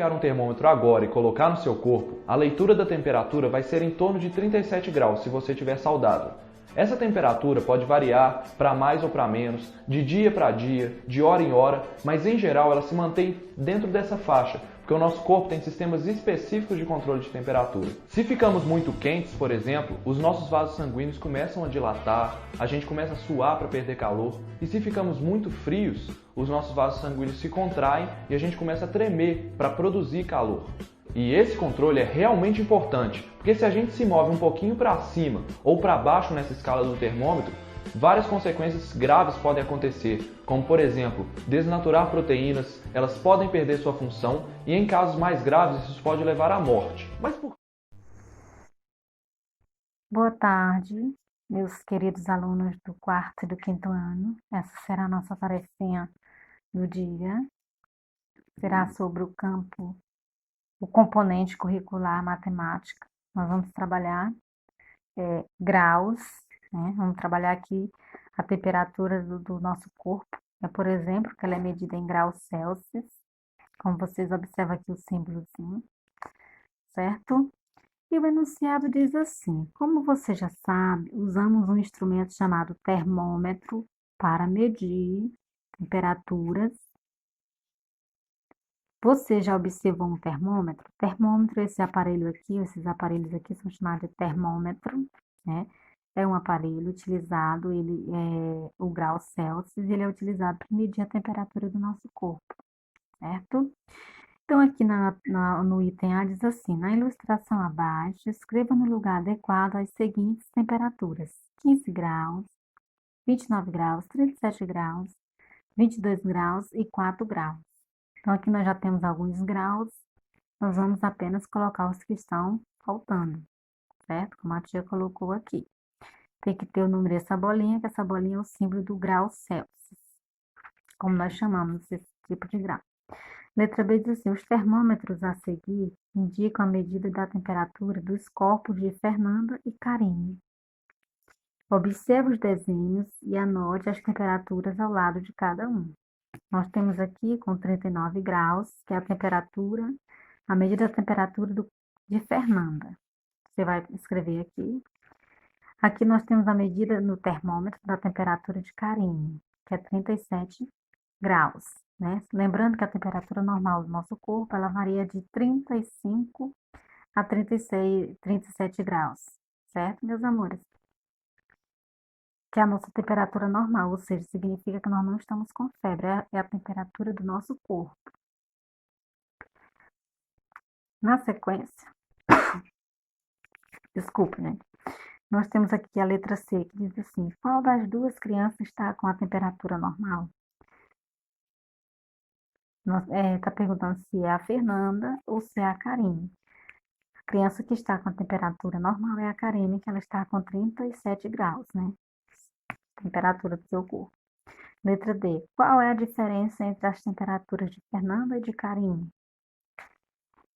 pegar um termômetro agora e colocar no seu corpo, a leitura da temperatura vai ser em torno de 37 graus se você estiver saudável. Essa temperatura pode variar para mais ou para menos, de dia para dia, de hora em hora, mas em geral ela se mantém dentro dessa faixa, porque o nosso corpo tem sistemas específicos de controle de temperatura. Se ficamos muito quentes, por exemplo, os nossos vasos sanguíneos começam a dilatar, a gente começa a suar para perder calor, e se ficamos muito frios, os nossos vasos sanguíneos se contraem e a gente começa a tremer para produzir calor. E esse controle é realmente importante, porque se a gente se move um pouquinho para cima ou para baixo nessa escala do termômetro, várias consequências graves podem acontecer, como por exemplo, desnaturar proteínas, elas podem perder sua função e em casos mais graves isso pode levar à morte. Mas por Boa tarde, meus queridos alunos do quarto e do quinto ano. Essa será a nossa tarefinha do dia. Será sobre o componente curricular matemática. Nós vamos trabalhar graus, né? Vamos trabalhar aqui a temperatura do nosso corpo. Por exemplo, que ela é medida em graus Celsius, como vocês observam aqui o símbolozinho, certo? E o enunciado diz assim: como você já sabe, usamos um instrumento chamado termômetro para medir temperaturas. Você já observou um termômetro? Termômetro, esse aparelho aqui, esses aparelhos aqui são chamados de termômetro, né? É um aparelho utilizado, ele é o grau Celsius, ele é utilizado para medir a temperatura do nosso corpo, certo? Então, aqui no item A diz assim: na ilustração abaixo, escreva no lugar adequado as seguintes temperaturas: 15 graus, 29 graus, 37 graus, 22 graus e 4 graus. Então, aqui nós já temos alguns graus, nós vamos apenas colocar os que estão faltando, certo? Como a tia colocou aqui. Tem que ter o número dessa bolinha, que essa bolinha é o símbolo do grau Celsius, como nós chamamos esse tipo de grau. Letra B diz assim: os termômetros a seguir indicam a medida da temperatura dos corpos de Fernanda e Karine. Observe os desenhos e anote as temperaturas ao lado de cada um. Nós temos aqui com 39 graus, que é a temperatura, a medida da temperatura de Fernanda. Você vai escrever aqui. Aqui nós temos a medida no termômetro da temperatura de Karine, que é 37 graus, né? Lembrando que a temperatura normal do nosso corpo, ela varia de 35 a 37 graus, certo, meus amores? Que é a nossa temperatura normal, ou seja, significa que nós não estamos com febre, é a temperatura do nosso corpo. Na sequência, desculpe, né? Nós temos aqui a letra C, que diz assim: qual das duas crianças está com a temperatura normal? Está perguntando se é a Fernanda ou se é a Karine. A criança que está com a temperatura normal é a Karine, que ela está com 37 graus, né? Temperatura do seu corpo. Letra D. Qual é a diferença entre as temperaturas de Fernanda e de Karine?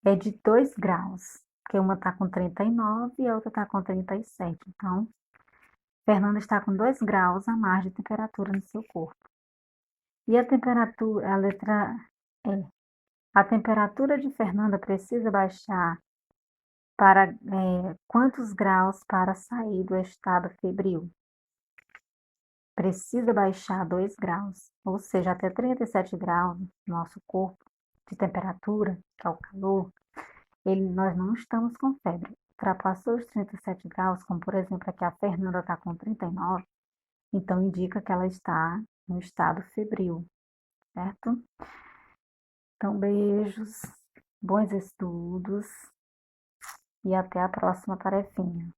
É de 2 graus, porque uma está com 39 e a outra está com 37. Então, Fernanda está com 2 graus a mais de temperatura no seu corpo. E a temperatura, a letra E. A temperatura de Fernanda precisa baixar para quantos graus para sair do estado febril? Precisa baixar 2 graus, ou seja, até 37 graus no nosso corpo de temperatura, que é o calor, nós não estamos com febre. Ultrapassou os 37 graus, como por exemplo aqui a Fernanda está com 39, então indica que ela está no estado febril, certo? Então, beijos, bons estudos e até a próxima tarefinha.